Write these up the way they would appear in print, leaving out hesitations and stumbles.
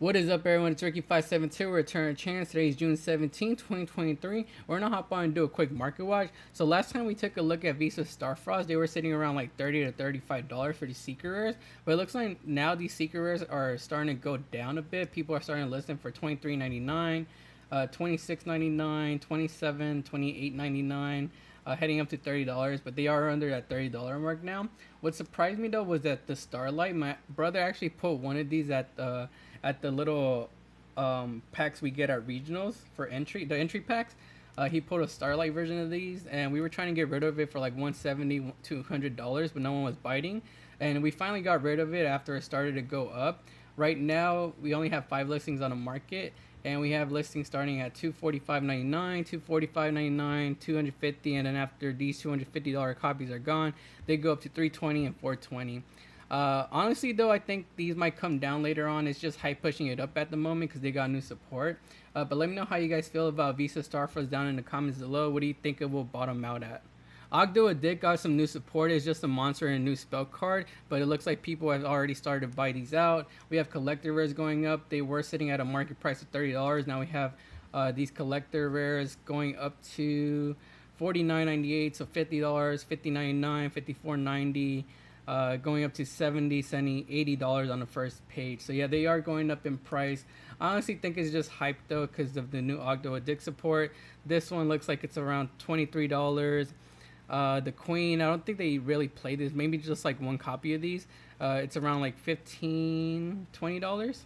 What is up, everyone? It's Ricky572. Return a chance. Today is June 17, 2023. We're gonna hop on and do a quick market watch. So last time we took a look at Visastar Frost, they were sitting around like $30 to $35 for the secret rares. But it looks like now these secret rares are starting to go down a bit. People are starting to list them for $23.99, $26.99, $27, $28.99. Heading up to $30, but they are under that $30 mark now. What surprised me though was that the Starlight, my brother actually put one of these at the little packs we get at regionals for entry, the entry packs. He put a Starlight version of these, and we were trying to get rid of it for like $170 to $200, but no one was biting, and we finally got rid of it after it started to go up. Right now, we only have 5 listings on the market, and we have listings starting at $245.99, $245.99, $250, and then after these $250 copies are gone, they go up to $320 and $420. Honestly, though, I think these might come down later on. It's just hype pushing it up at the moment because they got new support. But let me know how you guys feel about Visastar Frost down in the comments below. What do you think it will bottom out at? OctoDice got some new support. It's just a monster and a new spell card, but it looks like people have already started to buy these out. We have collector rares going up. They were sitting at a market price of $30. Now we have these collector rares going up to $49.98, so $50, $50.99, $54.90. Going up to $70, $70, $80 on the first page. So yeah, they are going up in price. I honestly think it's just hype though because of the new OctoDice support. This one looks like it's around $23. The Queen, I don't think they really play this. Maybe just like one copy of these. It's around like $15, $20.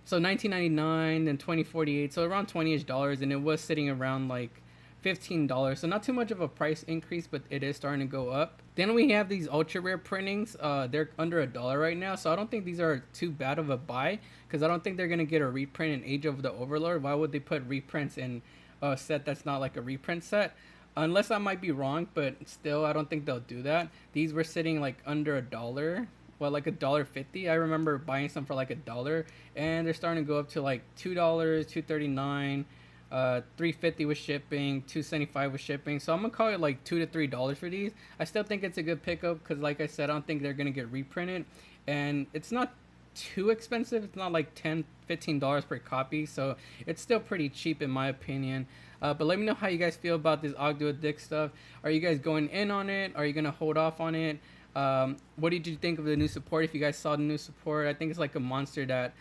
So $19.99, then $20.48, so around $20ish, and it was sitting around like $15. So not too much of a price increase, but it is starting to go up. Then we have these ultra rare printings. They're under $1 right now, so I don't think these are too bad of a buy because I don't think they're gonna get a reprint in Age of the Overlord. Why would they put reprints in a set that's not like a reprint set? Unless I might be wrong, but still, I don't think they'll do that. These were sitting like under $1. Well, like $1.50. I remember buying some for like $1, and they're starting to go up to like $2, $2.39, $3.50 with shipping, $2.75 with shipping. So I'm gonna call it like $2 to $3 for these. I still think it's a good pickup because, like I said, I don't think they're gonna get reprinted, and it's not too expensive. It's not like $10, $15 per copy, so it's still pretty cheap in my opinion. But let me know how you guys feel about this OctoDice stuff. Are you guys going in on it? Are you gonna hold off on it? What did you think of the new support? If you guys saw the new support, I think it's like a monster that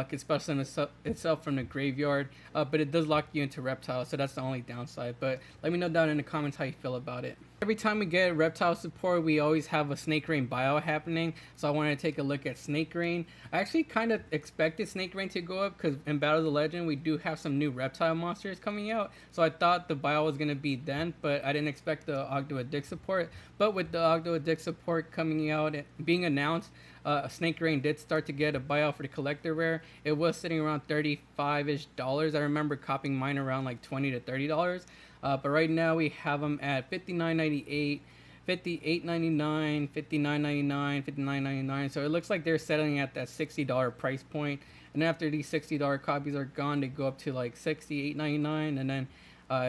could special itself from the graveyard, but it does lock you into reptile, so that's the only downside. But let me know down in the comments how you feel about it. Every time we get reptile support, we always have a SnakeGrain buyout happening, so I wanted to take a look at SnakeGrain. I actually kind of expected SnakeGrain to go up because in Battle of the Legend we do have some new reptile monsters coming out, so I thought the buyout was going to be then, but I didn't expect the OctoDice support. But with the OctoDice support coming out and being announced, SnakeGrain did start to get a buyout for the collector rare. It was sitting around $35-ish. I remember copying mine around like $20 to $30. But right now we have them at $59.98, $58.99, $59.99, $59.99. So it looks like they're settling at that $60 price point. And after these $60 copies are gone, they go up to like $68.99 and then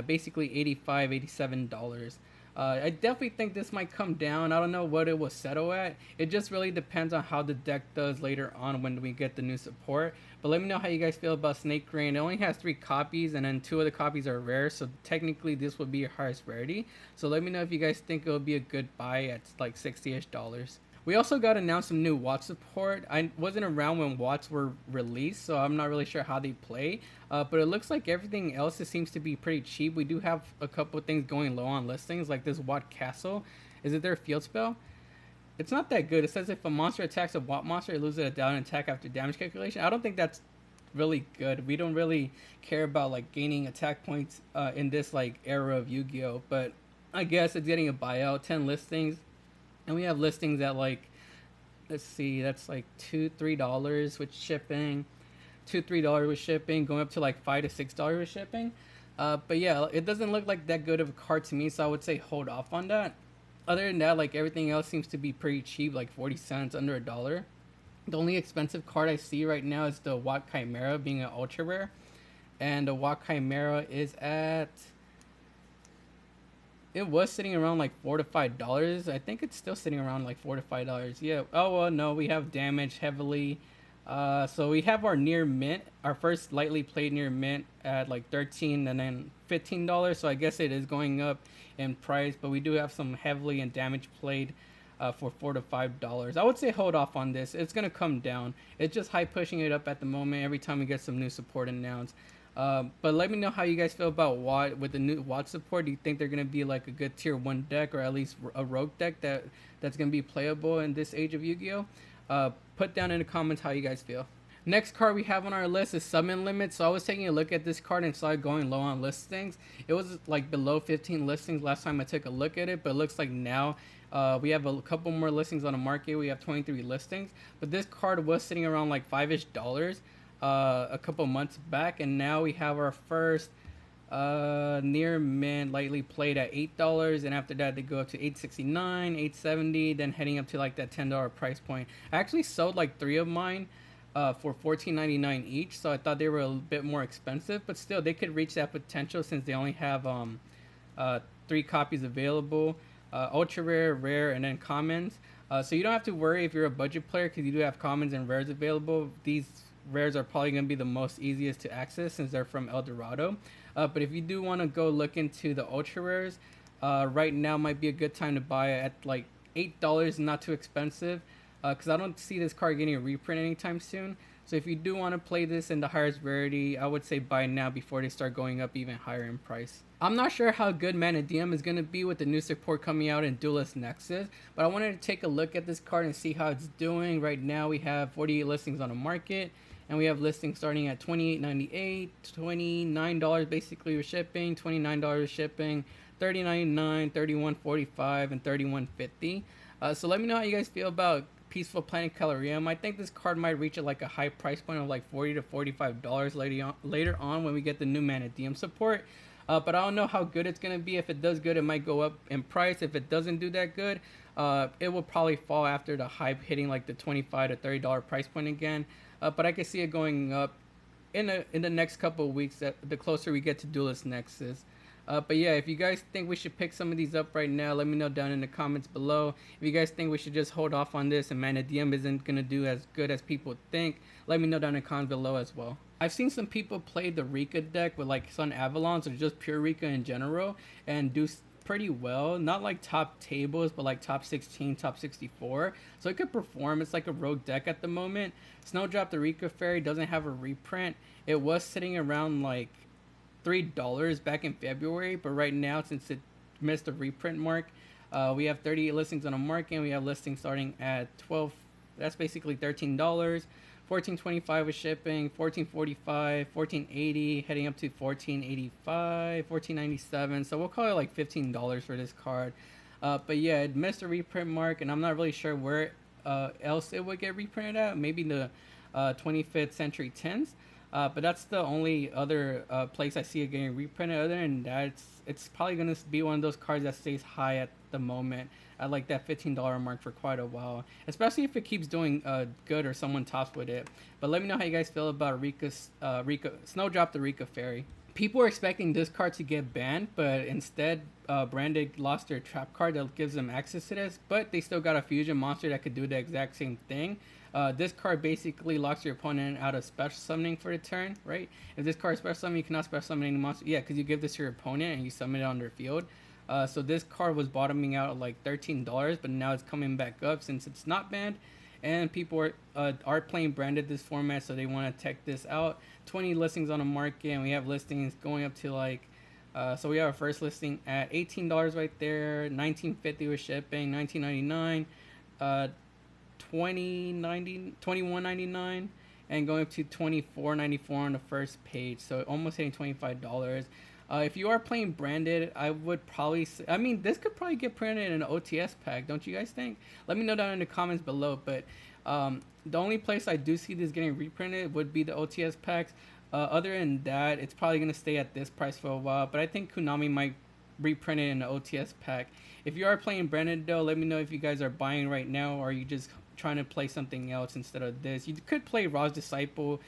basically $85, $87. I definitely think this might come down. I don't know what it will settle at. It just really depends on how the deck does later on when we get the new support. But let me know how you guys feel about SnakeGrain. It only has 3 copies, and then 2 of the copies are rare, so technically this would be your highest rarity. So let me know if you guys think it will be a good buy at like $60-ish. We also got announced some new Watts support. I wasn't around when Watts were released, so I'm not really sure how they play. But it looks like everything else seems to be pretty cheap. We do have a couple of things going low on listings, like this Watt Castle. Is it their field spell? It's not that good. It says if a monster attacks a Watt monster, it loses a down attack after damage calculation. I don't think that's really good. We don't really care about like gaining attack points in this like era of Yu-Gi-Oh! But I guess it's getting a buyout. 10 listings. And we have listings at like, let's see, that's like $2, $3 with shipping, $2, $3 with shipping, going up to like $5 to $6 with shipping. But yeah, it doesn't look like that good of a card to me, so I would say hold off on that. Other than that, like everything else seems to be pretty cheap, like 40 cents, under $1. The only expensive card I see right now is the Watt Chimera being an ultra rare, and the Watt Chimera is at, it was sitting around like $4 to $5. I think it's still sitting around like $4 to $5. Yeah. Oh well, no, we have damage heavily. So we have our near mint, our first lightly played near mint at like 13 and then $15. So I guess it is going up in price, but we do have some heavily and damage played for $4 to $5. I would say hold off on this. It's gonna come down. It's just high pushing it up at the moment. Every time we get some new support announced. But let me know how you guys feel about Watt with the new Watt support. Do you think they're gonna be like a good tier 1 deck, or at least a rogue deck that's gonna be playable in this age of Yu-Gi-Oh? Put down in the comments how you guys feel. Next card we have on our list is Summon Limit. So I was taking a look at this card and saw it going low on listings. It was like below 15 listings last time I took a look at it, but it looks like now we have a couple more listings on the market. We have 23 listings, but this card was sitting around like $5-ish a couple months back, and now we have our first near mint lightly played at $8, and after that they go up to $8.69, $8.70, then heading up to like that $10 price point. I actually sold like 3 of mine for $14.99 each, so I thought they were a bit more expensive, but still they could reach that potential since they only have 3 copies available, ultra rare, rare, and then commons. So you don't have to worry if you're a budget player, because you do have commons and rares available. These rares are probably going to be the most easiest to access since they're from El Dorado. But if you do want to go look into the ultra rares, right now might be a good time to buy at like $8, not too expensive, because I don't see this card getting a reprint anytime soon. So if you do want to play this in the highest rarity, I would say buy now before they start going up even higher in price. I'm not sure how good Mana DM is going to be with the new support coming out in Duelist Nexus, but I wanted to take a look at this card and see how it's doing. Right now we have 48 listings on the market, and we have listings starting at $28.98, $29 basically with shipping, $29 with shipping, $30.99, $31.45, and $31.50. So let me know how you guys feel about Peaceful Planet Calorium. I think this card might reach like a high price point of like $40 to $45 later on when we get the new Mana DM support. But I don't know how good it's going to be. If it does good, it might go up in price. If it doesn't do that good, it will probably fall after the hype hitting like the $25 to $30 price point again. But I can see it going up in the next couple of weeks, the closer we get to Duelist Nexus. But yeah, if you guys think we should pick some of these up right now, let me know down in the comments below. If you guys think we should just hold off on this and Mana DM isn't going to do as good as people think, let me know down in the comments below as well. I've seen some people play the Rika deck with like Sun Avalons or just pure Rika in general and do pretty well. Not like top tables, but like top 16, top 64. So it could perform. It's like a rogue deck at the moment. Snowdrop the Rika Fairy doesn't have a reprint. It was sitting around like $3 back in February, but right now, since it missed the reprint mark, we have 38 listings on the market, and we have listings starting at 12. That's basically $13. $14.25 with shipping, $14.45, $14.80, heading up to $14.85, $14.97. So we'll call it like $15 for this card. But yeah, it missed the reprint mark, and I'm not really sure where else it would get reprinted at. Maybe the 25th Century 10s. But that's the only other place I see it getting reprinted. Other than that, it's probably going to be one of those cards that stays high at the moment at like that $15 mark for quite a while, especially if it keeps doing good or someone tops with it. But let me know how you guys feel about Rika Snowdrop the Rika Fairy. People are expecting this card to get banned, but instead Branded lost their trap card that gives them access to this, but they still got a fusion monster that could do the exact same thing. This card basically locks your opponent out of special summoning for the turn, right? If this card is special summon, you cannot special summon any monster. Yeah, because you give this to your opponent and you summon it on their field. So this card was bottoming out at like $13, but now it's coming back up since it's not banned. And people are playing Branded this format, so they want to check this out. 20 listings on the market, and we have listings going up to like, so we have our first listing at $18 right there, $19.50 with shipping, $19.99, $21.99, and going up to $24.94 on the first page. So almost hitting $25. If you are playing Branded, I would probably say, I mean, this could probably get printed in an OTS pack, don't you guys think? Let me know down in the comments below. But the only place I do see this getting reprinted would be the OTS packs. Other than that, it's probably going to stay at this price for a while. But I think Konami might reprint it in the OTS pack. If you are playing Branded though, let me know if you guys are buying right now, or are you just trying to play something else instead of this. You could play Ra's Disciple.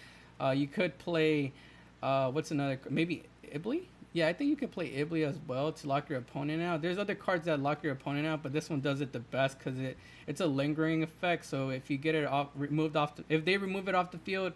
You could play, what's another, maybe Ibli? Yeah, I think you can play Ibli as well to lock your opponent out. There's other cards that lock your opponent out, but this one does it the best because it's a lingering effect. So if you get it off removed off, if they remove it off the field,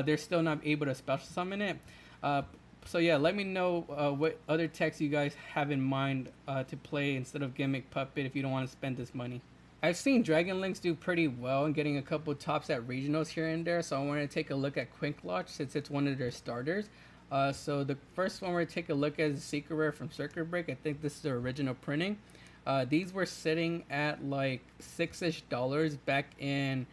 they're still not able to special summon it. Uh, so yeah, let me know what other techs you guys have in mind to play instead of Gimmick Puppet if you don't want to spend this money. I've seen Dragon Links do pretty well and getting a couple tops at regionals here and there, so I wanted to take a look at Quink Lodge since it's one of their starters. So the first one we're gonna take a look at is Secret Rare from Circuit Break. I think this is the original printing. These were sitting at like $6-ish back in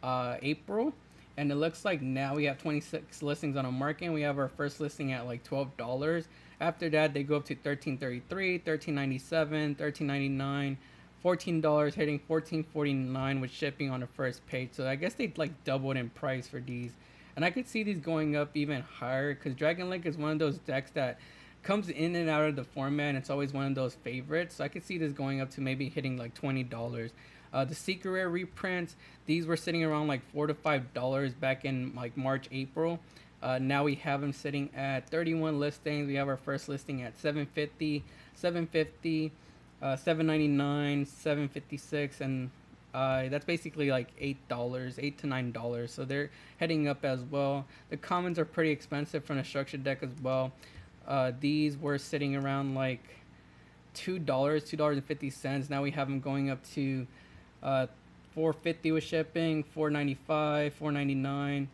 April, and it looks like now we have 26 listings on a market. We have our first listing at like $12. After that, they go up to $13.33, $13.97, $13.99. $14 hitting $14.49 with shipping on the first page. So I guess they like doubled in price for these. And I could see these going up even higher because Dragon Link is one of those decks that comes in and out of the format, and it's always one of those favorites. So I could see this going up to maybe hitting like $20. The Secret Rare reprints, these were sitting around like $4 to $5 back in like March, April. Now we have them sitting at 31 listings. We have our first listing at 750, 750. 7.99, 7.56, and that's basically like $8, $8 to $9. So they're heading up as well. The commons are pretty expensive from the structure deck as well. These were sitting around like $2.50. Now we have them going up to $4.50 with shipping, $4.95, $4.99,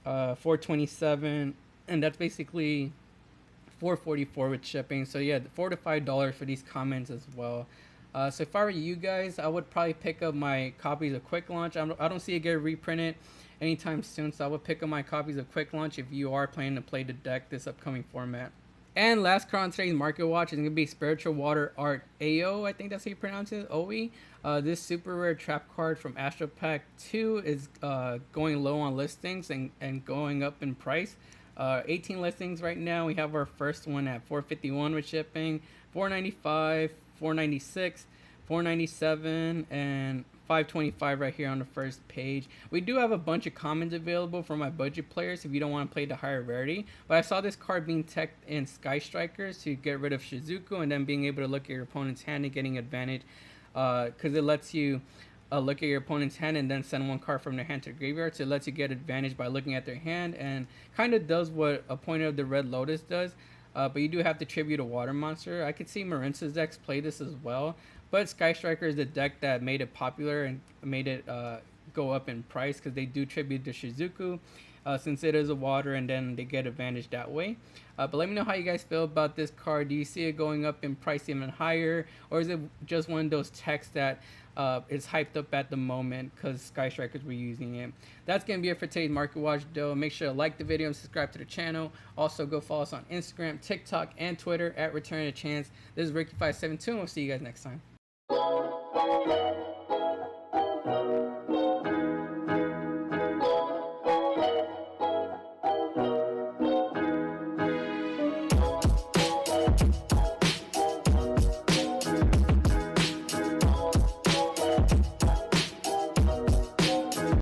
$4.27, and that's basically $4.44 with shipping. So yeah, $4 to $5 for these comments as well. So if I were you guys, I would probably pick up my copies of Quick Launch. I don't see it get reprinted anytime soon, so I would pick up my copies of Quick Launch if you are planning to play the deck this upcoming format. And last card on today's Market Watch is going to be Spiritual Water Art AO. I think that's how you pronounce it, OE. This super rare trap card from Astro Pack 2 is going low on listings and going up in price. 18 listings right now. We have our first one at $4.51 with shipping, $4.95, $4.96, $4.97, and $5.25 right here on the first page. We do have a bunch of commons available for my budget players if you don't want to play the higher rarity. But I saw this card being teched in Sky Strikers to get rid of Shizuku and then being able to look at your opponent's hand and getting advantage because it lets you look at your opponent's hand and then send one card from their hand to the graveyard. So it lets you get advantage by looking at their hand and kind of does what Appointed of the Red Lotus does. But you do have to tribute a water monster. I could see Marinsa's decks play this as well. But Sky Striker is the deck that made it popular and made it go up in price because they do tribute to Shizuku since it is a water, and then they get advantage that way. But let me know how you guys feel about this card. Do you see it going up in price even higher? Or is it just one of those techs that is hyped up at the moment because Sky Strikers were using it? That's going to be it for today's Market Watch, though. Make sure to like the video and subscribe to the channel. Also, go follow us on Instagram, TikTok, and Twitter at Return a Chance. This is Ricky572, and we'll see you guys next time.